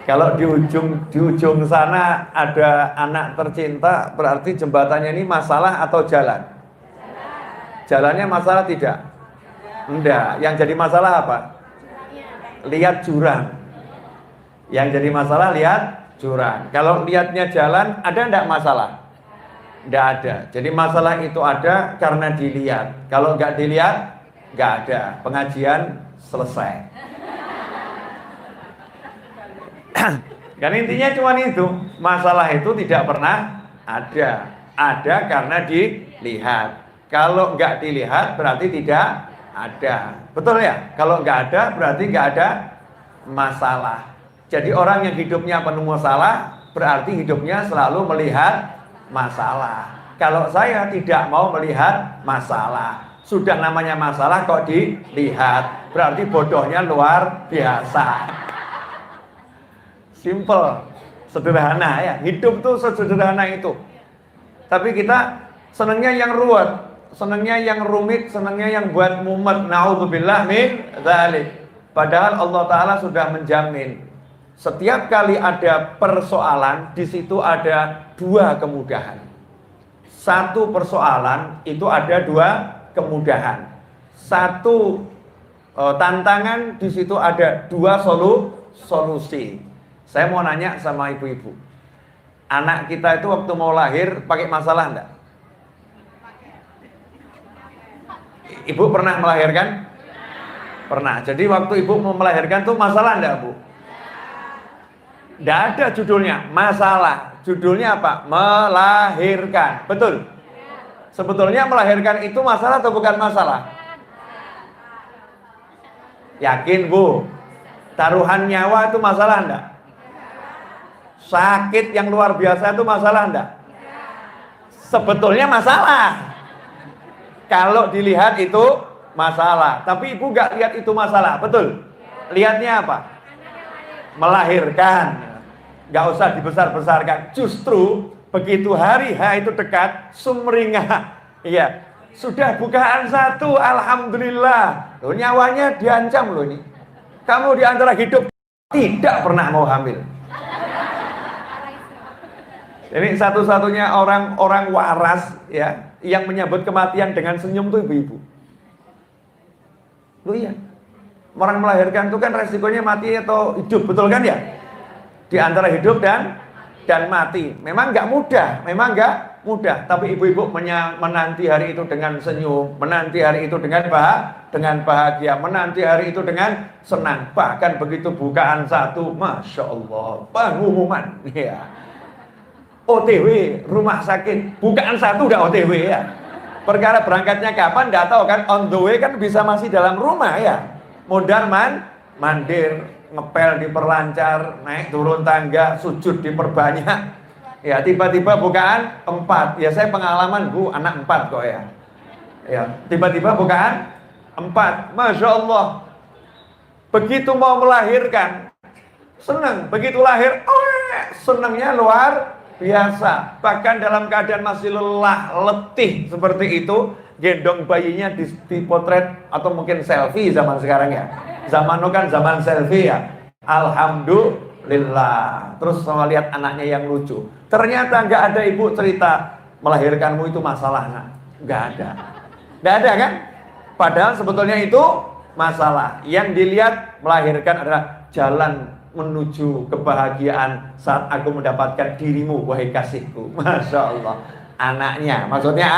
Kalau di ujung sana ada anak tercinta, berarti jembatannya ini masalah atau jalan? Jalannya masalah tidak? Enggak. Yang jadi masalah apa? Lihat jurang. Yang jadi masalah lihat jurang. Kalau lihatnya jalan, ada enggak masalah? Enggak ada. Jadi masalah itu ada karena dilihat. Kalau enggak dilihat, enggak ada. Pengajian selesai. Kan intinya cuma itu. Masalah itu tidak pernah ada. Ada karena dilihat. Kalau enggak dilihat berarti tidak ada. Betul ya? Kalau enggak ada berarti enggak ada masalah. Jadi orang yang hidupnya penuh masalah berarti hidupnya selalu melihat masalah. Kalau saya tidak mau melihat masalah, sudah namanya masalah kok dilihat, berarti bodohnya luar biasa. Simple, sederhana ya. Hidup tuh sesederhana itu. Tapi kita senangnya yang ruwet, senangnya yang rumit, senangnya yang buat mumet. Naudzubillah min dzalik. Padahal Allah Ta'ala sudah menjamin setiap kali ada persoalan, di situ ada dua kemudahan. Satu persoalan itu ada dua kemudahan. Satu tantangan, di situ ada dua solusi. Saya mau nanya sama ibu-ibu, anak kita itu waktu mau lahir pakai masalah enggak? Ibu pernah melahirkan? Pernah. Jadi waktu ibu mau melahirkan tuh masalah enggak, Bu? Enggak ada judulnya, masalah. Judulnya apa? Melahirkan. Betul? Sebetulnya melahirkan itu masalah atau bukan masalah? Yakin, Bu? Taruhan nyawa itu masalah enggak? Sakit yang luar biasa itu masalah enggak? Sebetulnya masalah. Kalau dilihat itu masalah. Tapi ibu enggak lihat itu masalah, betul? Lihatnya apa? Melahirkan. Enggak usah dibesar-besarkan. Justru begitu hari H itu dekat, sumringah. Iya. Sudah bukaan satu, alhamdulillah. Loh, nyawanya diancam loh ini. Kamu di antara hidup tidak pernah mau hamil. Ini satu-satunya orang waras ya yang menyambut kematian dengan senyum tuh ibu-ibu. Loh iya. Orang melahirkan itu kan resikonya mati atau hidup, betul kan ya? Di antara hidup dan mati. Memang nggak mudah, tapi ibu-ibu menanti hari itu dengan senyum, menanti hari itu dengan bahagia, menanti hari itu dengan senang. Bahkan begitu bukaan satu, masya Allah, pengumuman, ya. OTW rumah sakit, bukaan satu udah OTW ya. Perkara berangkatnya kapan nggak tahu kan, on the way kan bisa masih dalam rumah ya. Modal mandir, ngepel diperlancar, naik turun tangga, sujud diperbanyak. Ya tiba-tiba bukaan 4. Ya saya pengalaman Bu, anak 4 kok ya. Ya tiba-tiba bukaan 4. Masya Allah. Begitu mau melahirkan, senang. Begitu lahir, senangnya luar biasa. Bahkan dalam keadaan masih lelah, letih seperti itu, gendong bayinya dipotret atau mungkin selfie zaman sekarang ya. Zaman kan zaman selfie ya. Alhamdulillah. Terus sama lihat anaknya yang lucu. Ternyata nggak ada ibu cerita melahirkanmu itu masalah, nak. Nggak ada kan? Padahal sebetulnya itu masalah. Yang dilihat melahirkan adalah jalan menuju kebahagiaan saat aku mendapatkan dirimu, wahai kasihku. Masya Allah. Anaknya, maksudnya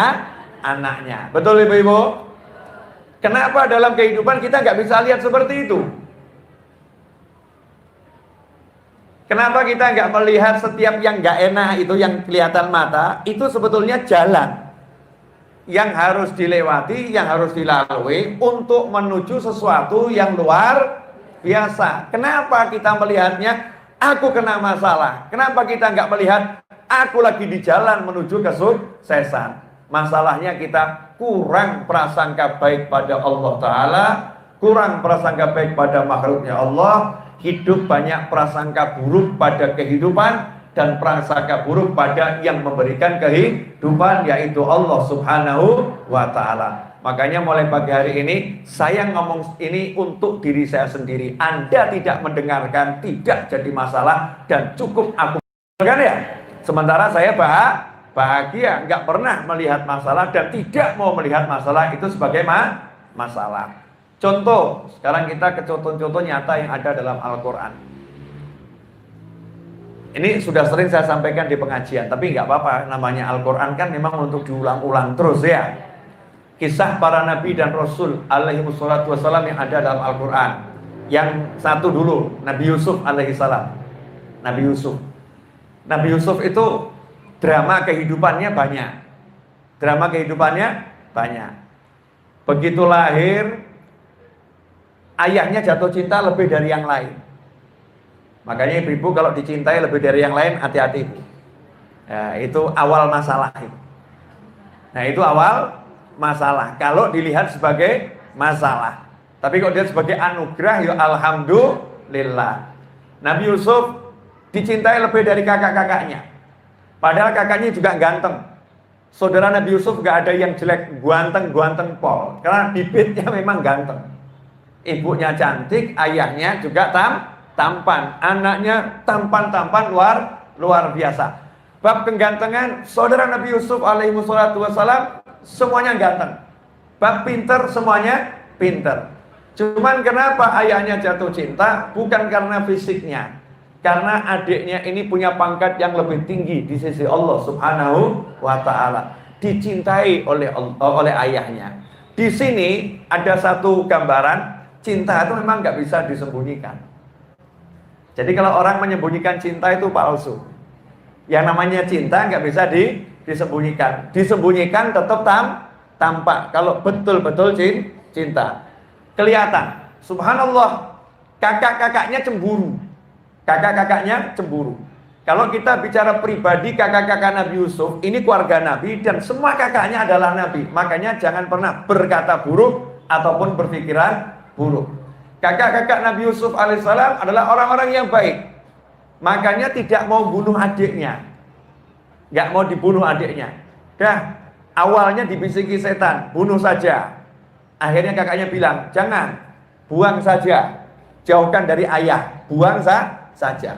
anaknya. Betul ibu-ibu? Kenapa dalam kehidupan kita nggak bisa lihat seperti itu? Kenapa kita nggak melihat setiap yang nggak enak itu, yang kelihatan mata, itu sebetulnya jalan yang harus dilewati, yang harus dilalui untuk menuju sesuatu yang luar biasa. Kenapa kita melihatnya aku kena masalah? Kenapa kita nggak melihat aku lagi di jalan menuju kesuksesan? Masalahnya kita kurang prasangka baik pada Allah Ta'ala, kurang prasangka baik pada makhluknya Allah. Hidup banyak prasangka buruk pada kehidupan dan prasangka buruk pada yang memberikan kehidupan, yaitu Allah Subhanahu wa Ta'ala. Makanya mulai pagi hari ini saya ngomong ini untuk diri saya sendiri. Anda tidak mendengarkan tidak jadi masalah dan cukup aku kan ya. Sementara saya bahagia, nggak pernah melihat masalah dan tidak mau melihat masalah itu sebagai masalah. Contoh, sekarang kita ke contoh-contoh nyata yang ada dalam Al-Quran. Ini sudah sering saya sampaikan di pengajian, tapi nggak apa-apa, namanya Al-Quran kan memang untuk diulang-ulang terus ya. Kisah para nabi dan rasul alaihi wassalatu wassalam yang ada dalam Al-Quran. Yang satu dulu, Nabi Yusuf alaihi salam. Nabi Yusuf. Nabi Yusuf itu drama kehidupannya banyak. Drama kehidupannya banyak. Begitu lahir, ayahnya jatuh cinta lebih dari yang lain. Makanya ibu-ibu kalau dicintai lebih dari yang lain, hati-hati. Ya, itu awal masalah. Nah, itu awal masalah kalau dilihat sebagai masalah. Tapi kalau dilihat sebagai anugerah, ya alhamdulillah. Nabi Yusuf dicintai lebih dari kakak-kakaknya. Padahal kakaknya juga ganteng. Saudara Nabi Yusuf gak ada yang jelek, ganteng pol. Karena bibitnya memang ganteng. Ibunya cantik, ayahnya juga tampan. Anaknya tampan luar biasa. Bab kegantengan, saudara Nabi Yusuf alaihi wassalam semuanya ganteng. Bab pinter, semuanya pinter. Cuman kenapa ayahnya jatuh cinta? Bukan karena fisiknya. Karena adiknya ini punya pangkat yang lebih tinggi di sisi Allah Subhanahu wa ta'ala. Dicintai oleh ayahnya. Di sini ada satu gambaran, cinta itu memang nggak bisa disembunyikan. Jadi kalau orang menyembunyikan cinta itu palsu. Yang namanya cinta nggak bisa disembunyikan. Disembunyikan tetap tampak. Kalau betul-betul cinta. Kelihatan. Subhanallah, kakak-kakaknya cemburu. Kakak-kakaknya cemburu. Kalau kita bicara pribadi kakak-kakak Nabi Yusuf, ini keluarga Nabi dan semua kakaknya adalah Nabi. Makanya jangan pernah berkata buruk ataupun berpikiran buruk. Kakak-kakak Nabi Yusuf alaihissalam adalah orang-orang yang baik. Makanya tidak mau bunuh adiknya. Gak mau dibunuh adiknya. Dah, awalnya dibisiki setan, bunuh saja. Akhirnya kakaknya bilang, jangan, buang saja. Jauhkan dari ayah, buang saja.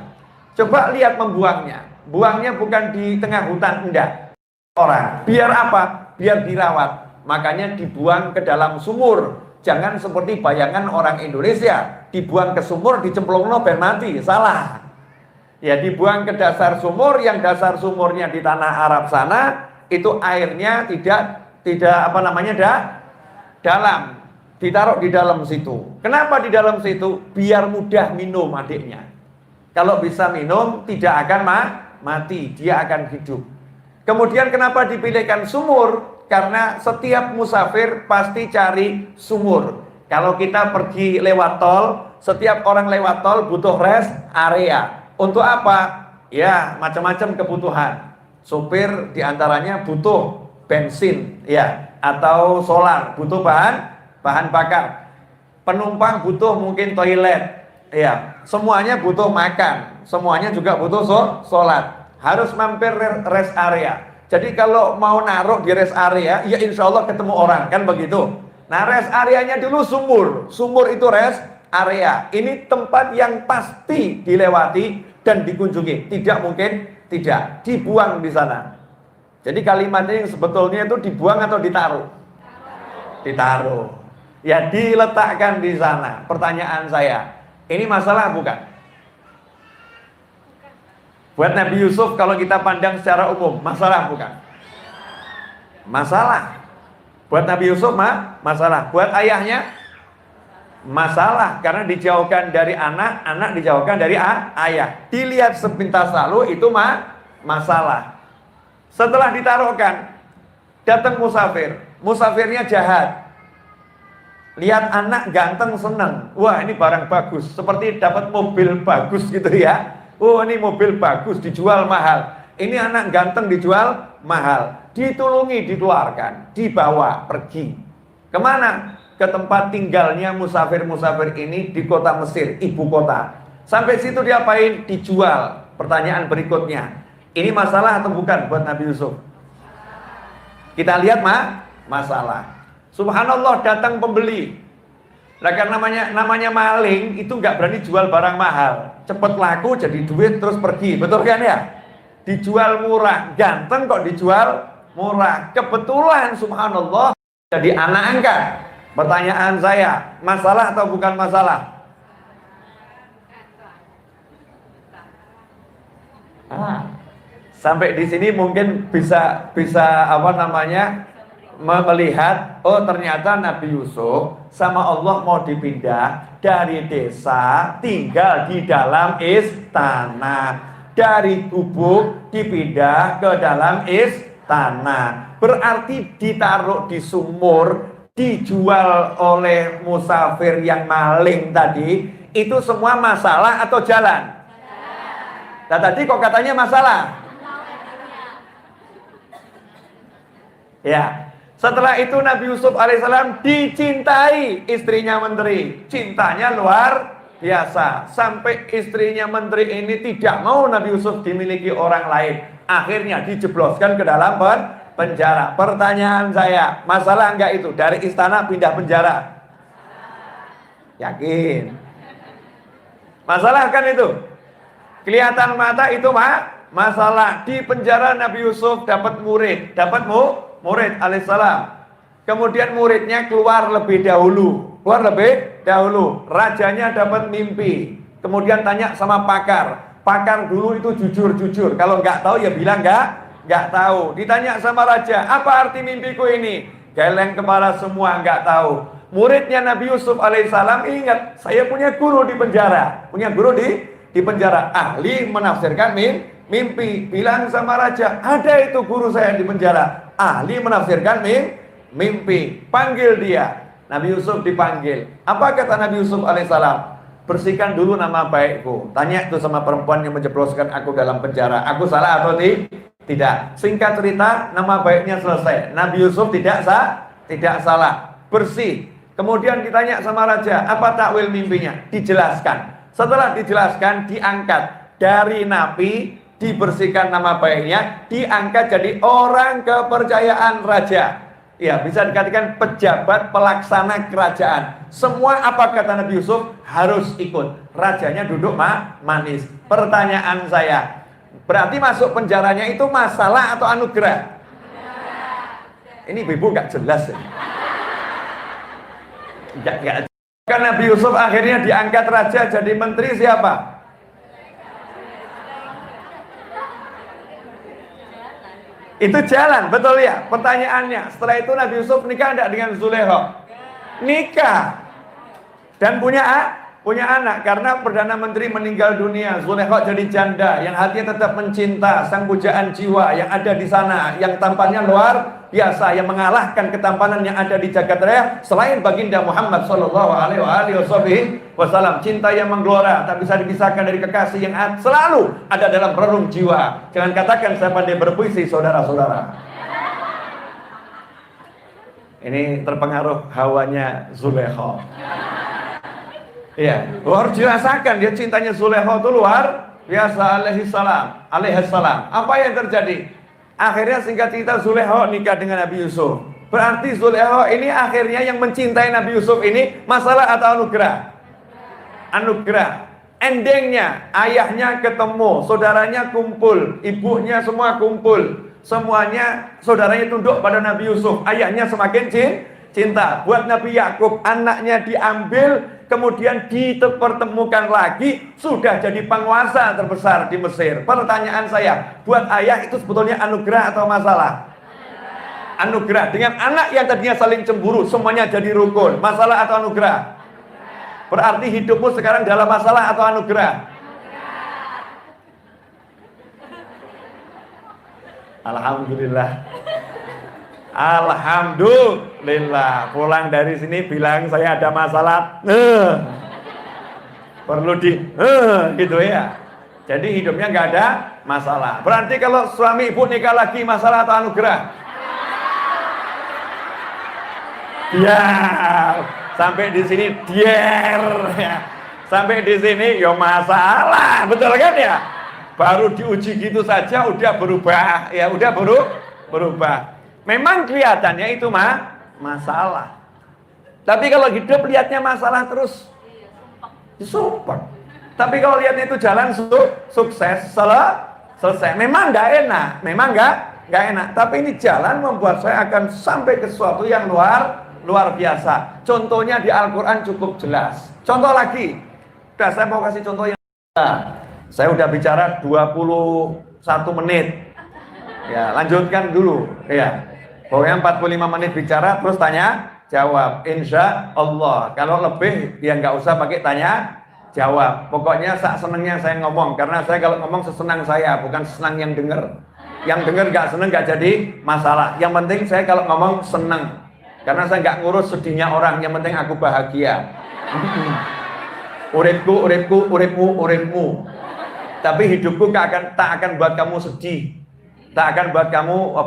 Coba lihat membuangnya. Buangnya bukan di tengah hutan, enggak. Orang. Biar apa? Biar dirawat. Makanya dibuang ke dalam sumur. Jangan seperti bayangan orang Indonesia. Dibuang ke sumur, dicemplungno ben mati. Salah. Ya, dibuang ke dasar sumur, yang dasar sumurnya di tanah Arab sana, itu airnya tidak dalam. Ditaruh di dalam situ. Kenapa di dalam situ? Biar mudah minum adiknya. Kalau bisa minum, tidak akan mati, dia akan hidup. Kemudian kenapa dipilihkan sumur? Karena setiap musafir pasti cari sumur. Kalau kita pergi lewat tol, setiap orang lewat tol butuh rest area. Untuk apa? Ya, macam-macam kebutuhan. Supir diantaranya butuh bensin, ya, atau solar, butuh bahan bakar. Penumpang butuh mungkin toilet, ya, semuanya butuh makan, semuanya juga butuh sholat. Harus mampir rest area. Jadi kalau mau naruh di rest area, ya insya Allah ketemu orang, kan begitu. Nah, rest areanya dulu sumur itu rest area. Ini tempat yang pasti dilewati dan dikunjungi. Tidak mungkin tidak dibuang di sana. Jadi kalimatnya yang sebetulnya itu dibuang atau ditaruh? Ditaruh. Ya, diletakkan di sana. Pertanyaan saya, ini masalah bukan? Buat Nabi Yusuf kalau kita pandang secara umum, masalah bukan? Masalah. Buat Nabi Yusuf masalah. Buat ayahnya masalah, karena dijauhkan dari anak dijauhkan dari ayah. Dilihat sepintas lalu itu masalah. Setelah ditaruhkan, datang musafirnya jahat. Lihat anak ganteng seneng. Wah, ini barang bagus. Seperti dapat mobil bagus gitu ya. Oh, ini mobil bagus dijual mahal. Ini anak ganteng dijual mahal. Ditulungi, dikeluarkan, dibawa pergi. Kemana? Ke tempat tinggalnya musafir-musafir ini di kota Mesir, ibu kota. Sampai situ diapain? Dijual. Pertanyaan berikutnya, ini masalah atau bukan buat Nabi Yusuf? Kita lihat masalah. Subhanallah, datang pembeli. Lah karena namanya maling itu nggak berani jual barang mahal. Cepet laku jadi duit terus pergi. Betul kan ya? Dijual murah, ganteng kok dijual murah. Kebetulan subhanallah jadi anak angkat. Pertanyaan saya, masalah atau bukan masalah? Sampai di sini mungkin bisa melihat, oh ternyata Nabi Yusuf sama Allah mau dipindah dari desa tinggal di dalam istana, dari gubuk dipindah ke dalam istana, berarti ditaruh di sumur, dijual oleh musafir yang maling tadi. Itu semua masalah atau jalan? Nah tadi kok katanya masalah? Ya. Setelah itu Nabi Yusuf alaihissalam dicintai istrinya menteri. Cintanya luar biasa. Sampai istrinya menteri ini tidak mau Nabi Yusuf dimiliki orang lain. Akhirnya dijebloskan ke dalam penjara. Pertanyaan saya, masalah enggak itu? Dari istana pindah penjara? Yakin? Masalah kan itu? Kelihatan mata itu masalah. Di penjara Nabi Yusuf dapat murid. Murid alaihissalam. Kemudian muridnya keluar lebih dahulu. Rajanya dapat mimpi. Kemudian tanya sama pakar. Pakar dulu itu jujur. Kalau nggak tahu ya bilang nggak tahu. Ditanya sama raja, apa arti mimpiku ini? Geleng kepala semua, nggak tahu. Muridnya Nabi Yusuf alaihissalam ingat, saya punya guru di penjara. Di penjara, ahli menafsirkan mimpi. Bilang sama raja, ada itu guru saya di penjara, ahli menafsirkan mimpi. Panggil dia. Nabi Yusuf dipanggil. Apa kata Nabi Yusuf alaihissalam? Bersihkan dulu nama baikku. Tanya itu sama perempuan yang menjebloskan aku dalam penjara. Aku salah atau tidak? Singkat cerita, nama baiknya selesai. Nabi Yusuf tidak salah. Bersih. Kemudian ditanya sama raja, apa takwil mimpinya? Dijelaskan. Setelah dijelaskan, diangkat dari napi, dibersihkan nama baiknya, diangkat jadi orang kepercayaan raja. Ya, bisa dikatakan pejabat pelaksana kerajaan. Semua apa kata Nabi Yusuf harus ikut. Rajanya duduk manis. Pertanyaan saya, berarti masuk penjaranya itu masalah atau anugerah? Ini ibu gak jelas ya? Gak. Karena Nabi Yusuf akhirnya diangkat raja jadi menteri siapa? Itu jalan, betul ya? Pertanyaannya, setelah itu Nabi Yusuf nikah enggak dengan Zulaikha? Nikah. Dan punya anak. Karena Perdana Menteri meninggal dunia, Zulaikha jadi janda, yang hatinya tetap mencinta sang pujaan jiwa yang ada di sana, yang tampannya luar biasa, yang mengalahkan ketampanan yang ada di jagat raya selain baginda Muhammad sallallahu alaihi wasallam. Cinta yang menggelora tak bisa dipisahkan dari kekasih yang selalu ada dalam relung jiwa. Jangan katakan saya pandai berpuisi, saudara-saudara. Ini terpengaruh hawanya Zulaikha. Iya, harus dirasakan dia cintanya Zulaikha itu luar biasa alaihissalam. Apa yang terjadi? Akhirnya singkat cerita Zulaikha nikah dengan Nabi Yusuf. Berarti Zulaikha ini akhirnya yang mencintai Nabi Yusuf ini masalah atau anugerah? Anugerah. Endingnya ayahnya ketemu, saudaranya kumpul, ibunya semua kumpul. Semuanya saudaranya tunduk pada Nabi Yusuf. Ayahnya semakin cinta. Buat Nabi Yakub, anaknya diambil, kemudian dipertemukan lagi, sudah jadi penguasa terbesar di Mesir. Pertanyaan saya, buat ayah itu sebetulnya anugerah atau masalah? Anugerah. Dengan anak yang tadinya saling cemburu, semuanya jadi rukun. Masalah atau anugerah? Berarti hidupmu sekarang dalam masalah atau anugerah? Alhamdulillah. Alhamdulillah. Pulang dari sini bilang saya ada masalah. Perlu gitu ya. Jadi hidupnya nggak ada masalah. Berarti kalau suami ibu nikah lagi masalah atau anugerah? Ya, sampai di sini ya. Sampai di sini ya masalah, betul kan ya? Baru diuji gitu saja udah berubah, ya udah berubah. Memang kelihatannya itu masalah. Tapi kalau hidup lihatnya masalah terus, disumpah. Tapi kalau lihatnya itu jalan sukses, selesai. Memang nggak enak, memang nggak enak. Tapi ini jalan membuat saya akan sampai ke sesuatu yang luar biasa. Contohnya di Al-Quran cukup jelas. Contoh lagi, saya mau kasih contoh yang saya udah bicara 21 menit. Ya, lanjutkan dulu. Ya, pokoknya 45 menit bicara, terus tanya jawab. Insya Allah. Kalau lebih, ya nggak usah pakai tanya jawab. Pokoknya senengnya saya ngomong, karena saya kalau ngomong sesenang saya, bukan senang yang denger. Yang denger nggak seneng nggak jadi masalah. Yang penting saya kalau ngomong seneng, karena saya nggak ngurus sedihnya orang. Yang penting aku bahagia. Uripku, uripmu. Tapi hidupku tak akan buat kamu sedih, tak akan buat kamu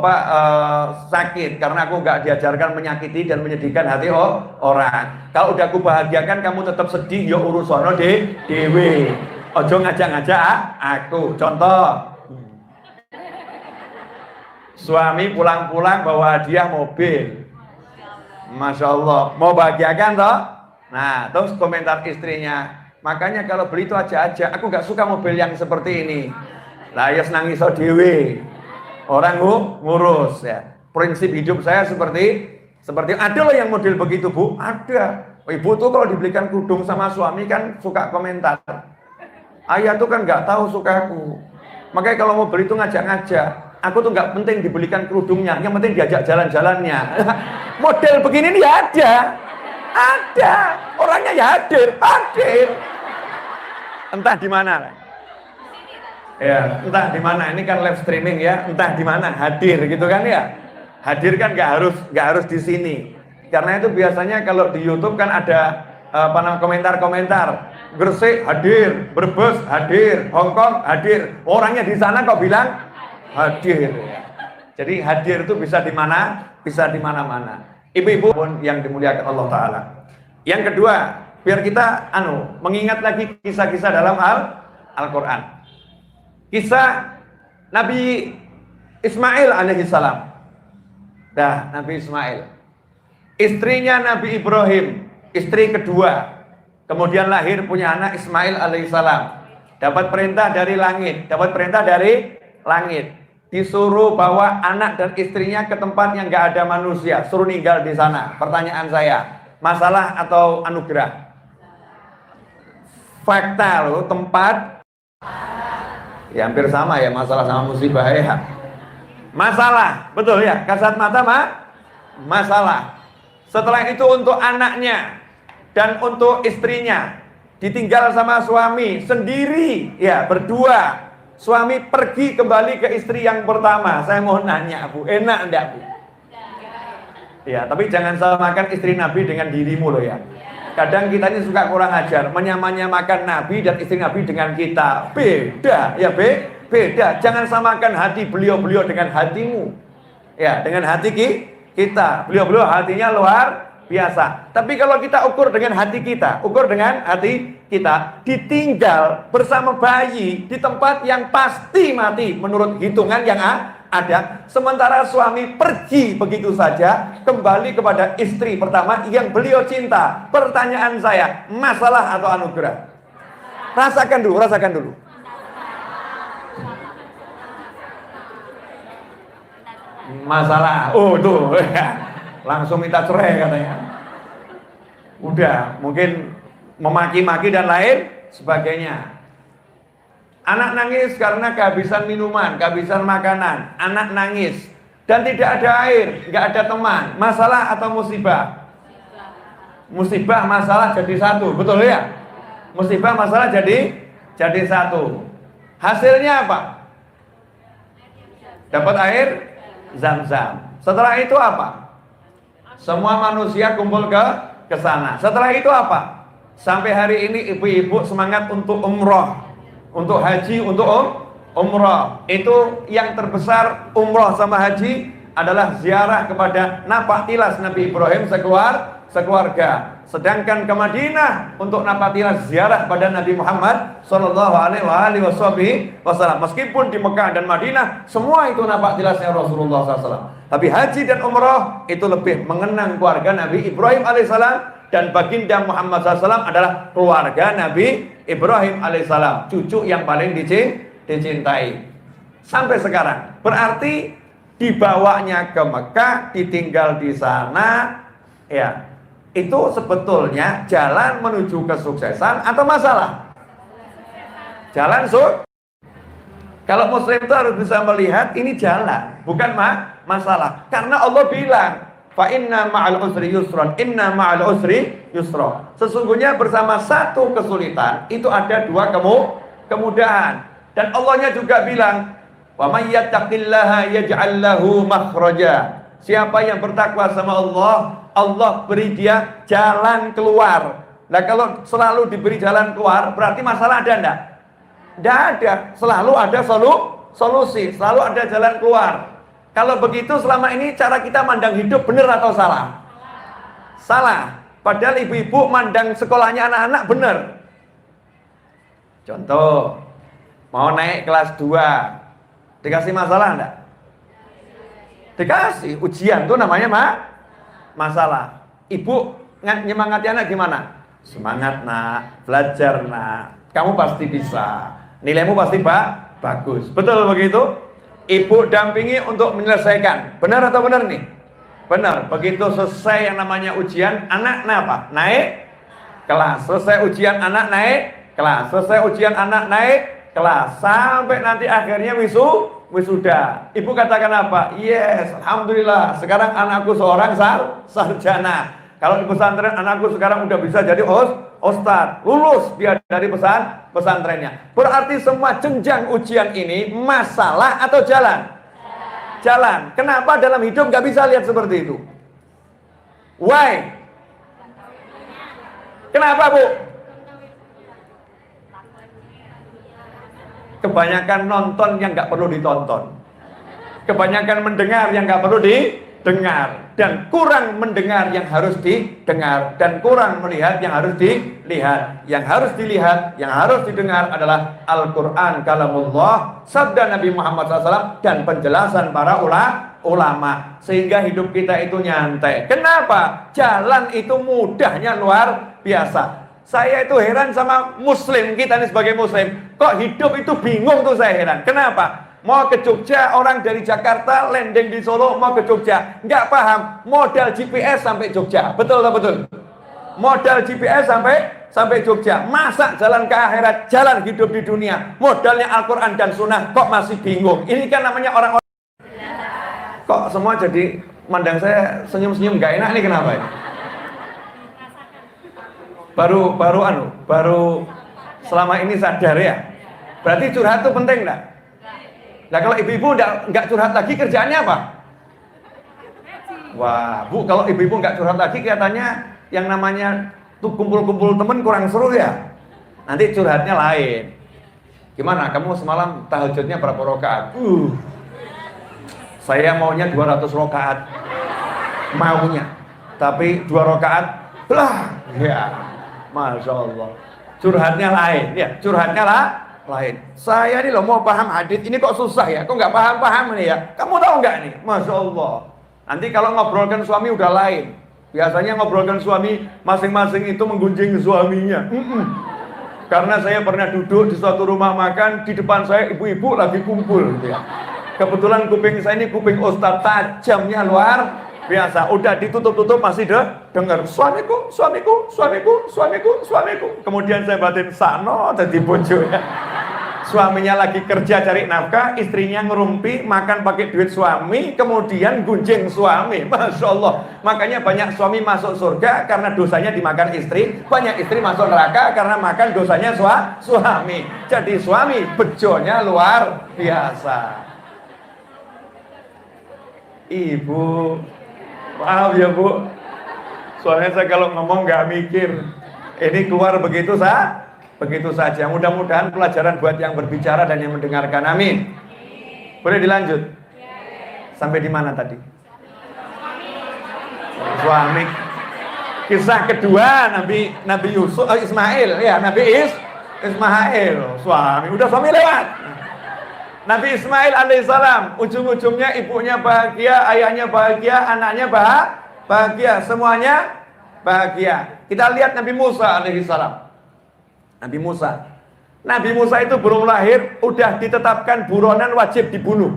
sakit, karena aku nggak diajarkan menyakiti dan menyedihkan hati orang. Kalau udah aku bahagiakan kamu tetap sedih, ya urusono dewe. Ojo ngajak-ngajak aku. Contoh, suami pulang-pulang bawa hadiah mobil, Masya Allah, mau bahagiakan toh. Nah, terus komentar istrinya, makanya kalau beli itu aja, aku nggak suka mobil yang seperti ini. Lah ya nangis dewe. Orang ngurus ya. Prinsip hidup saya seperti ada loh yang model begitu, Bu. Ada. Ibu tuh kalau dibelikan kerudung sama suami kan suka komentar. Ayah tuh kan nggak tahu sukaku. Makanya kalau mau beli itu ngajak-ngajak. Aku tuh nggak penting dibelikan kerudungnya, yang penting diajak jalan-jalannya. Model begini nih ada. Orangnya ya hadir. Entah di mana. Ya, entah di mana. Ini kan live streaming ya. Entah di mana hadir gitu kan ya. Hadir kan nggak harus di sini. Karena itu biasanya kalau di YouTube kan ada komentar-komentar. Gresik hadir, Brebes hadir, Hongkong hadir. Orangnya di sana kok bilang hadir. Jadi hadir itu bisa di mana? Bisa di mana-mana. Ibu-ibu pun yang dimuliakan Allah Ta'ala. Yang kedua, biar kita mengingat lagi kisah-kisah dalam Al-Quran. Kisah Nabi Ismail alaihissalam. Nabi Ismail, istrinya Nabi Ibrahim, istri kedua. Kemudian lahir punya anak Ismail alaihissalam. Dapat perintah dari langit. Disuruh bawa anak dan istrinya ke tempat yang gak ada manusia, suruh tinggal di sana. Pertanyaan saya, masalah atau anugerah? Fakta loh, tempat ya hampir sama ya, masalah sama musibah ya. Masalah, betul ya, kasat mata masalah. Setelah itu untuk anaknya dan untuk istrinya ditinggal sama suami sendiri ya, berdua. Suami pergi kembali ke istri yang pertama. Saya mau nanya, Bu, enak enggak, Bu? Ya, tapi jangan samakan istri Nabi dengan dirimu loh ya. Kadang kita ini suka kurang ajar, menyamakan Nabi dan istri Nabi dengan kita. Beda, ya beda. Jangan samakan hati beliau-beliau dengan hatimu. Ya, dengan hati kita. Beliau-beliau hatinya luar biasa. Tapi kalau kita ukur dengan hati kita, ditinggal bersama bayi di tempat yang pasti mati menurut hitungan yang ada. Sementara suami pergi begitu saja kembali kepada istri pertama yang beliau cinta. Pertanyaan saya, masalah atau anugerah? Rasakan dulu. Masalah. Oh tuh langsung minta cerai katanya. Udah mungkin memaki-maki dan lain sebagainya. Anak nangis karena kehabisan minuman, kehabisan makanan. Anak nangis dan tidak ada air, nggak ada teman. Masalah atau musibah? Musibah masalah jadi satu, betul ya? Musibah masalah jadi satu. Hasilnya apa? Dapat air Zam-Zam. Setelah itu apa? Semua manusia kumpul ke sana. Setelah itu apa? Sampai hari ini ibu-ibu semangat untuk umroh, untuk haji, untuk umroh. Itu yang terbesar, umroh sama haji adalah ziarah kepada napaktilas Nabi Ibrahim sekeluarga. Sedangkan ke Madinah untuk napatilah ziarah pada Nabi Muhammad sallallahu alaihi wasallam. Meskipun di Mekah dan Madinah semua itu nampak jelasnya Rasulullah SAW. Tapi haji dan umrah itu lebih mengenang keluarga Nabi Ibrahim alaihissalam, dan baginda Muhammad SAW adalah keluarga Nabi Ibrahim alaihissalam, cucu yang paling dicintai sampai sekarang. Berarti dibawanya ke Mekah, ditinggal di sana, ya. Itu sebetulnya jalan menuju kesuksesan atau masalah? Jalan Kalau muslim itu harus bisa melihat ini jalan, bukan masalah. Karena Allah bilang, fa inna ma'al usri yusron, inna ma'al usri yusron. Sesungguhnya bersama satu kesulitan itu ada dua kemudahan. Dan Allahnya juga bilang, wa may yattaqillaha yaj'al lahu makhraja. Siapa yang bertakwa sama Allah, Allah beri dia jalan keluar. Nah, kalau selalu diberi jalan keluar, berarti masalah ada enggak? Enggak ada. Selalu ada solusi, selalu ada jalan keluar. Kalau begitu selama ini cara kita mandang hidup benar atau salah? Salah. Padahal ibu-ibu mandang sekolahnya anak-anak benar. Contoh, mau naik kelas 2, dikasih masalah enggak? Dikasih. Ujian tuh namanya masalah. Ibu nyemangati anak gimana? Semangat nak, belajar nak, kamu pasti bisa, nilaimu pasti bagus. Betul begitu? Ibu dampingi untuk menyelesaikan. Benar atau benar nih? Benar. Begitu selesai yang namanya ujian, anak apa? Naik kelas. Selesai ujian anak naik kelas. Selesai ujian anak naik kelas. Sampai nanti akhirnya wisuda. Ibu katakan apa? Yes, alhamdulillah. Sekarang anakku seorang sarjana. Kalau di pesantren anakku sekarang udah bisa jadi ustadz. Lulus dia dari pesantrennya. Berarti semua jenjang ujian ini masalah atau jalan? Jalan. Kenapa dalam hidup nggak bisa lihat seperti itu? Why? Kenapa, Bu? Kebanyakan nonton yang nggak perlu ditonton, kebanyakan mendengar yang nggak perlu didengar, dan kurang mendengar yang harus didengar, dan kurang melihat yang harus dilihat. Yang harus dilihat, yang harus didengar adalah Al-Quran kalamullah, sabda Nabi Muhammad SAW, dan penjelasan para ulama, sehingga hidup kita itu nyantai. Kenapa? Jalan itu mudahnya luar biasa. Saya itu heran sama muslim, kita ini sebagai muslim, kok hidup itu bingung tuh, saya heran. Kenapa? Mau ke Jogja, orang dari Jakarta landing di Solo mau ke Jogja, nggak paham modal GPS sampai Jogja. Betul atau betul? Modal GPS sampai Jogja. Masa jalan ke akhirat, jalan hidup di dunia, modalnya Al-Quran dan Sunnah, kok masih bingung? Ini kan namanya orang-orang. Kok semua jadi mandang saya senyum-senyum nggak enak nih, kenapa ya? Baru selama ini sadar ya. Berarti curhat itu penting enggak? Nah, kalau ibu-ibu enggak curhat lagi, kerjaannya apa? Wah, Bu, kalau ibu-ibu enggak curhat lagi, kelihatannya yang namanya tuh kumpul-kumpul temen kurang seru ya. Nanti curhatnya lain. Gimana? Kamu semalam tahajudnya berapa rakaat? Saya maunya 200 rakaat. Maunya. Tapi 2 rakaat lah. Ya. Masya Allah. Curhatnya lain, ya, curhatnya lain. Saya ini loh mau paham hadis ini kok susah ya, kok nggak paham ini ya. Kamu tahu nggak nih, Masya Allah. Nanti kalau ngobrolkan suami udah lain. Biasanya ngobrolkan suami masing-masing itu menggunjing suaminya. Karena saya pernah duduk di suatu rumah makan, di depan saya ibu-ibu lagi kumpul, gitu ya. Kebetulan kuping saya ini kuping ustadz, tajamnya luar biasa. Udah ditutup-tutup masih dengar suamiku. Kemudian saya batin sano jadi bojo ya. Suaminya lagi kerja cari nafkah, istrinya ngerumpi makan pakai duit suami, kemudian gunjing suami. Masya Allah. Makanya banyak suami masuk surga karena dosanya dimakan istri, banyak istri masuk neraka karena makan dosanya suami. Jadi suami bejonya luar biasa. Ibu, maaf ya Bu, soalnya saya kalau ngomong nggak mikir, ini keluar begitu saja. Mudah-mudahan pelajaran buat yang berbicara dan yang mendengarkan. Amin. Boleh dilanjut? Sampai di mana tadi? Suami. Kisah kedua Nabi Yusuf, Ismail ya, Ismail suami, udah suami lewat. Nabi Ismail alaihissalam, ujung-ujungnya ibunya bahagia, ayahnya bahagia, anaknya bahagia, semuanya bahagia. Kita lihat Nabi Musa alaihissalam. Nabi Musa itu belum lahir, udah ditetapkan buronan wajib dibunuh.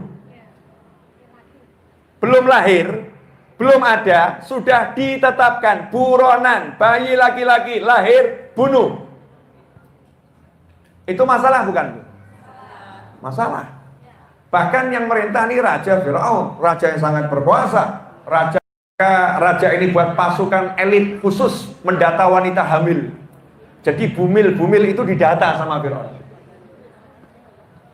Belum lahir, belum ada, sudah ditetapkan buronan, bayi laki-laki lahir, bunuh. Itu masalah bukan? Masalah. Bahkan yang merintah ini Raja Fir'aun, raja yang sangat berkuasa. Raja ini buat pasukan elit khusus mendata wanita hamil. Jadi bumil itu didata sama Fir'aun.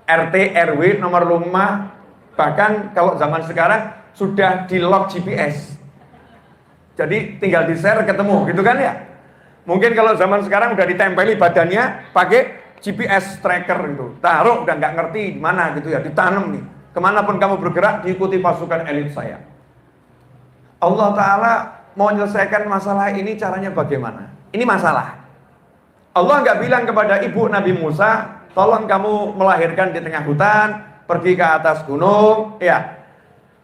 RT, RW, nomor rumah, bahkan kalau zaman sekarang sudah di lock GPS. Jadi tinggal di-share ketemu, gitu kan ya. Mungkin kalau zaman sekarang udah ditempeli badannya pakai GPS tracker gitu, taruh udah nggak ngerti di mana gitu ya, ditanam nih. Kemanapun kamu bergerak, diikuti pasukan elit saya. Allah Ta'ala mau menyelesaikan masalah ini caranya bagaimana? Ini masalah. Allah nggak bilang kepada ibu Nabi Musa, tolong kamu melahirkan di tengah hutan, pergi ke atas gunung, ya.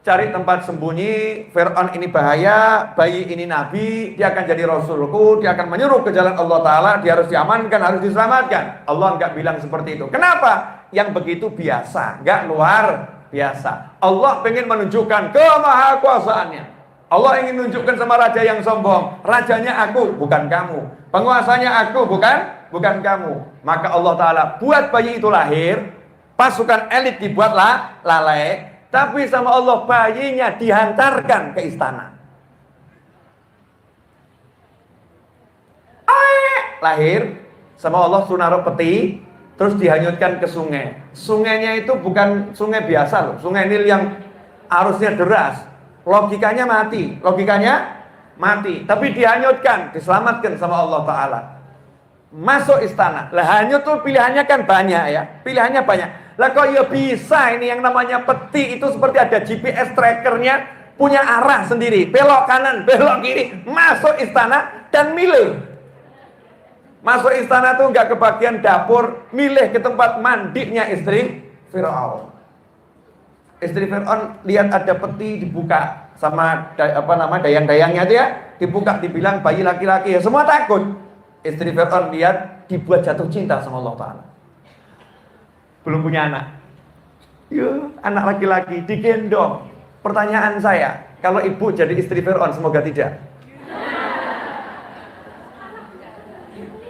Cari tempat sembunyi, Fir'aun ini bahaya, bayi ini nabi, dia akan jadi rasulku, dia akan menyuruh ke jalan Allah Ta'ala, dia harus diamankan, harus diselamatkan. Allah nggak bilang seperti itu. Kenapa? Yang begitu biasa, nggak luar biasa. Allah pengen menunjukkan kemahakuasaannya. Allah ingin menunjukkan sama raja yang sombong, rajanya aku, bukan kamu. Penguasanya aku, bukan kamu. Maka Allah Ta'ala buat bayi itu lahir, pasukan elit dibuatlah lalai. Tapi sama Allah bayinya dihantarkan ke istana. Lahir sama Allah suruh naruh peti, terus dihanyutkan ke sungai. Sungainya itu bukan sungai biasa loh, sungai Nil yang arusnya deras. Logikanya mati. Tapi dihanyutkan, diselamatkan sama Allah Ta'ala. Masuk istana. Lah hanyut tuh pilihannya kan banyak ya, pilihannya banyak. Lah kok ya bisa ini yang namanya peti itu seperti ada GPS trackernya, punya arah sendiri, belok kanan, belok kiri, masuk istana dan milih. Masuk istana tuh nggak ke bagian dapur, milih ke tempat mandinya istri Fir'aun. Istri Fir'aun lihat ada peti dibuka sama dayang-dayangnya dia, dibuka dibilang bayi laki-laki, ya semua takut. Istri Fir'aun lihat dibuat jatuh cinta sama Allah Ta'ala. Belum punya anak. Anak laki-laki digendong. Pertanyaan saya, kalau ibu jadi istri Fir'aun, semoga tidak.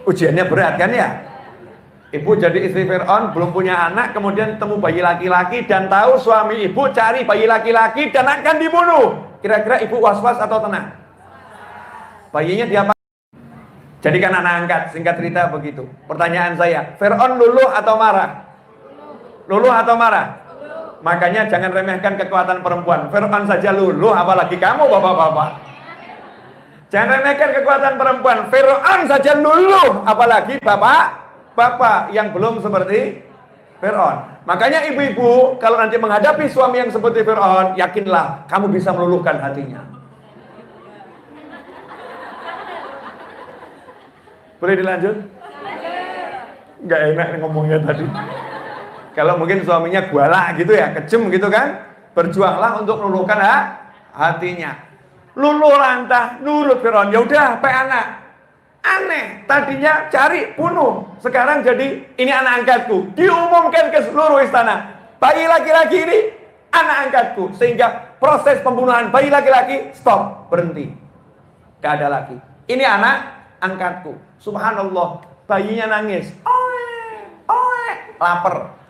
Ujiannya berat kan ya? Ibu jadi istri Fir'aun, belum punya anak, kemudian temu bayi laki-laki dan tahu suami ibu cari bayi laki-laki dan akan dibunuh. Kira-kira ibu was-was atau tenang? Bayinya diapakan? Jadikan anak angkat, singkat cerita begitu. Pertanyaan saya, Fir'aun luluh atau marah? Luluh atau marah? Makanya jangan remehkan kekuatan perempuan. Fir'aun saja luluh, apalagi kamu bapak-bapak. Jangan remehkan kekuatan perempuan. Fir'aun saja luluh, apalagi bapak yang belum seperti Fir'aun. Makanya ibu-ibu kalau nanti menghadapi suami yang seperti Fir'aun, yakinlah kamu bisa meluluhkan hatinya. Boleh dilanjut? Nggak enak ngomongnya tadi. Kalau mungkin suaminya guala gitu ya, kejem gitu kan, berjuanglah untuk meluluhkan hatinya. Luluh lantah, nurut Fir'aun, ya udah, anak. Aneh, tadinya cari, bunuh. Sekarang jadi, ini anak angkatku. Diumumkan ke seluruh istana. Bayi laki-laki ini, anak angkatku. Sehingga proses pembunuhan bayi laki-laki, stop, berhenti. Gak ada lagi. Ini anak angkatku. Subhanallah, bayinya nangis. Lapar.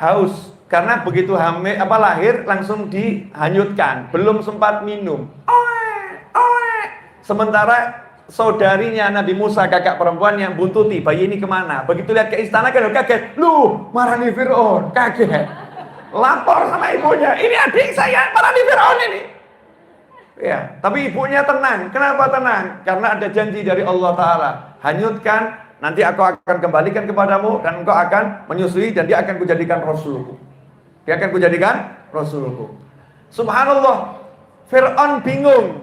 Haus, karena begitu lahir langsung dihanyutkan, belum sempat minum. Sementara saudarinya Nabi Musa, kakak perempuan yang buntuti bayi ini kemana? Begitu lihat ke istana kan kaget, marani Fir'aun, kaget, lapor sama ibunya, ini adik saya marani Fir'aun ini. Ya, tapi ibunya tenang. Kenapa tenang? Karena ada janji dari Allah Ta'ala, hanyutkan. Nanti aku akan kembalikan kepadamu dan engkau akan menyusui dan dia akan kujadikan rasulku. Dia akan kujadikan rasulku. Subhanallah, Fir'aun bingung.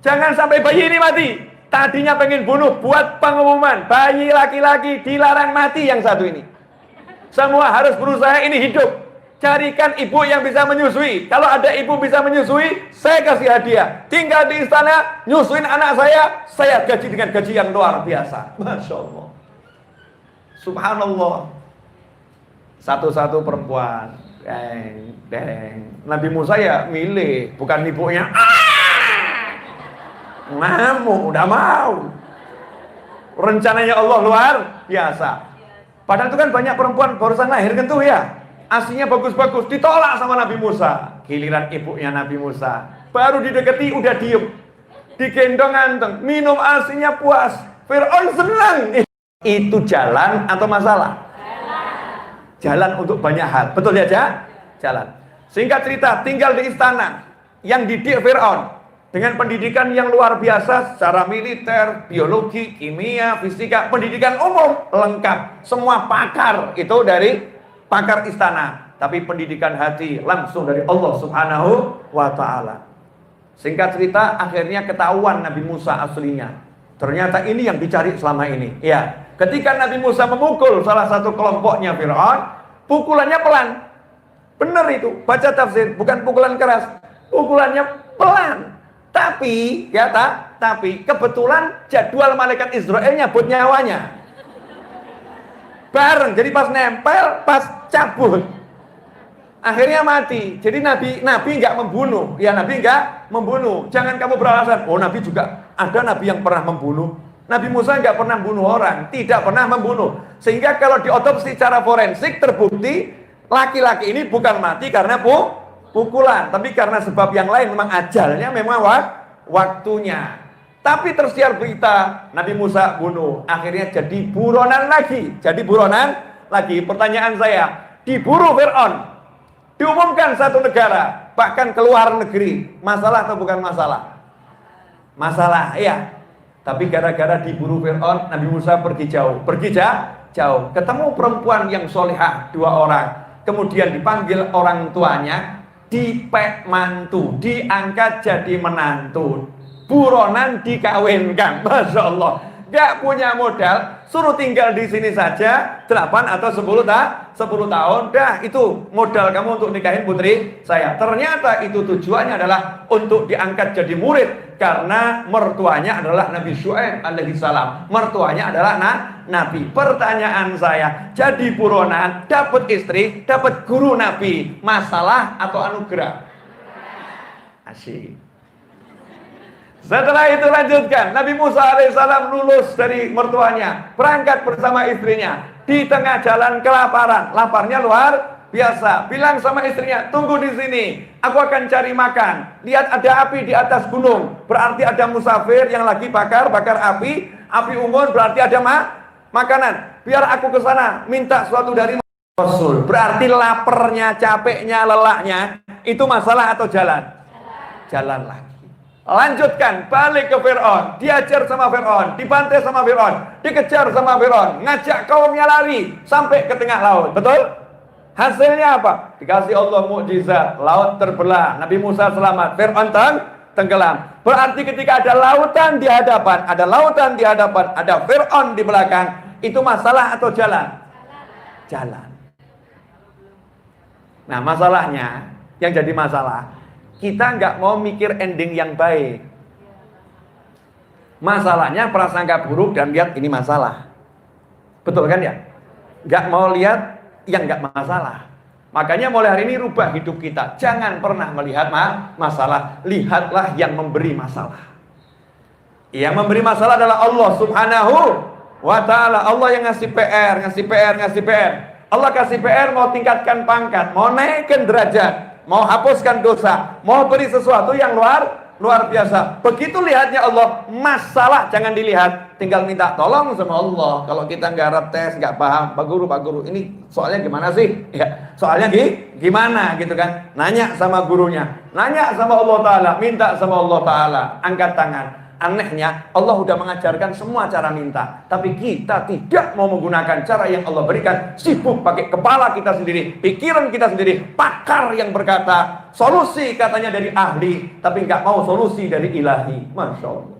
Jangan sampai bayi ini mati. Tadinya pengen bunuh, buat pengumuman. Bayi laki-laki dilarang mati yang satu ini. Semua harus berusaha ini hidup. Carikan ibu yang bisa menyusui. Kalau ada ibu bisa menyusui, saya kasih hadiah. Tinggal di istana, nyusuin anak saya gaji dengan gaji yang luar biasa. Masya Allah. Subhanallah. Satu-satu perempuan. Deng. Nabi Musa ya milih, bukan ibunya. Ngamuk, udah mau. Rencananya Allah luar biasa. Padahal itu kan banyak perempuan barusan lahir kan tuh ya. Aslinya bagus-bagus, ditolak sama Nabi Musa. Giliran ibunya Nabi Musa, baru didekati udah diem. Digendong anteng, minum asinya puas. Fir'aun senang. Itu jalan atau masalah? Jalan untuk banyak hal. Betul ya, jalan. Singkat cerita, tinggal di istana yang didik Fir'aun dengan pendidikan yang luar biasa secara militer, biologi, kimia, fisika, pendidikan umum lengkap. Semua pakar itu dari pakar istana, tapi pendidikan hati langsung dari Allah Subhanahu wa taala. Singkat cerita, akhirnya ketahuan Nabi Musa aslinya. Ternyata ini yang dicari selama ini. Ya, ketika Nabi Musa memukul salah satu kelompoknya Fir'aun, pukulannya pelan. Benar itu, baca tafsir, bukan pukulan keras. Pukulannya pelan. Tapi kebetulan jadwal malaikat Israel nyabut nyawanya. Bareng, jadi pas nempel, pas cabut. Akhirnya mati. Jadi Nabi nggak membunuh. Ya, Nabi nggak membunuh. Jangan kamu beralasan, oh Nabi juga ada Nabi yang pernah membunuh. Nabi Musa nggak pernah membunuh orang, tidak pernah membunuh. Sehingga kalau diotopsi secara forensik terbukti laki-laki ini bukan mati karena pukulan, tapi karena sebab yang lain, memang ajalnya, memang waktunya. Tapi tersiar berita Nabi Musa bunuh, akhirnya jadi buronan lagi. Pertanyaan saya, diburu Fir'aun, diumumkan satu negara, bahkan ke luar negeri, masalah atau bukan masalah? Masalah, iya. Tapi gara-gara diburu Fir'aun, Nabi Musa pergi jauh, ketemu perempuan yang solehah 2 orang, kemudian dipanggil orang tuanya, dipek mantu, diangkat jadi menantu, buronan dikawinkan. Masya Allah, gak punya modal, suruh tinggal di sini saja 8 atau 10 tahun, dah itu modal kamu untuk nikahin putri saya. Ternyata itu tujuannya adalah untuk diangkat jadi murid, karena mertuanya adalah Nabi Syuaib alaihi salam, mertuanya adalah Nabi. Pertanyaan saya, jadi buronan, dapat istri, dapat guru Nabi, masalah atau anugerah? Asyik. Setelah itu lanjutkan, Nabi Musa alaihissalam lulus dari mertuanya, berangkat bersama istrinya, di tengah jalan kelaparan, laparnya luar biasa, bilang sama istrinya, tunggu di sini, aku akan cari makan. Lihat ada api di atas gunung, berarti ada musafir yang lagi bakar api unggun, berarti ada makanan. Biar aku ke sana minta sesuatu dari Rasul. Berarti laparnya, capeknya, lelahnya itu masalah atau jalan? Jalan lagi. Lanjutkan, balik ke Fir'aun, diajar sama Fir'aun, dibantai sama Fir'aun, dikejar sama Fir'aun, ngajak kaumnya lari sampai ke tengah laut. Betul? Hasilnya apa? Dikasih Allah mukjizat, laut terbelah, Nabi Musa selamat, Fir'aun tenggelam. Berarti ketika ada lautan di hadapan, ada Fir'aun di belakang, itu masalah atau jalan? Jalan. Nah, masalahnya, yang jadi masalah, kita nggak mau mikir ending yang baik. Masalahnya prasangka buruk dan lihat ini masalah. Betul kan ya? Nggak mau lihat yang nggak masalah. Makanya mulai hari ini rubah hidup kita. Jangan pernah melihat masalah. Lihatlah yang memberi masalah. Yang memberi masalah adalah Allah Subhanahu wa ta'ala. Allah yang ngasih PR. Allah kasih PR, mau tingkatkan pangkat, mau naikkan derajat, mau hapuskan dosa, mau beri sesuatu yang luar biasa. Begitu lihatnya Allah, masalah jangan dilihat, tinggal minta tolong sama Allah. Kalau kita nggak tes, nggak paham, Pak Guru, ini soalnya gimana sih? Ya, soalnya gimana gitu kan? Nanya sama gurunya, nanya sama Allah Ta'ala, minta sama Allah Ta'ala, angkat tangan. Anehnya, Allah sudah mengajarkan semua cara minta. Tapi kita tidak mau menggunakan cara yang Allah berikan. Sibuk pakai kepala kita sendiri, pikiran kita sendiri. Pakar yang berkata, solusi katanya dari ahli. Tapi nggak mau solusi dari ilahi. Masya Allah.